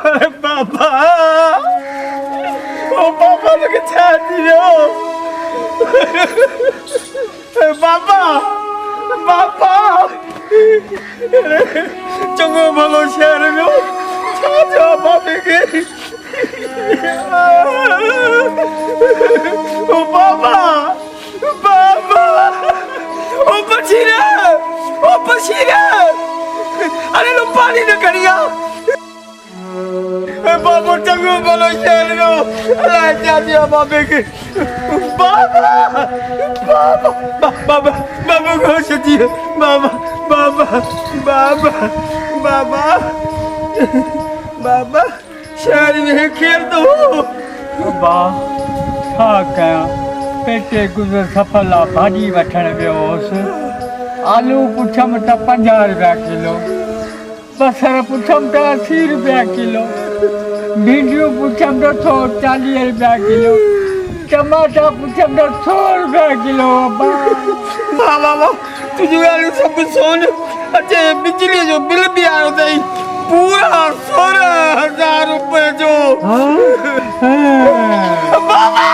अरे बाबा ओ बाबा लोग छाती हो बाबा बाबा चंगो भलो शहर में छाता बाबे के ओ बाबा बाबा ओ पसीना अरे लो पानी न करिया बाबा चंगो भलो शहर में अल्लाह चाची बाबे के बाबा बाबा बाबा बाबा को सची बाबा बाबा बाबा बाबा बाबा शहर में खेल दो बा छा कयां पेटे गुज़र सफल आहे भाॼी वठण वियो हुउसि आलू पुछम त 50 रुपया किलो बसर पुछम त 80 रुपया किलो भिंडियूं पुछम त 40 रुपया किलो टमाटा पुछम त 100 रुपया किलो बाबा तुझे वाले सब सोन अचे बिजली जो बिल भी आयो अथई पूरा 16,000 रुपए जो बाबा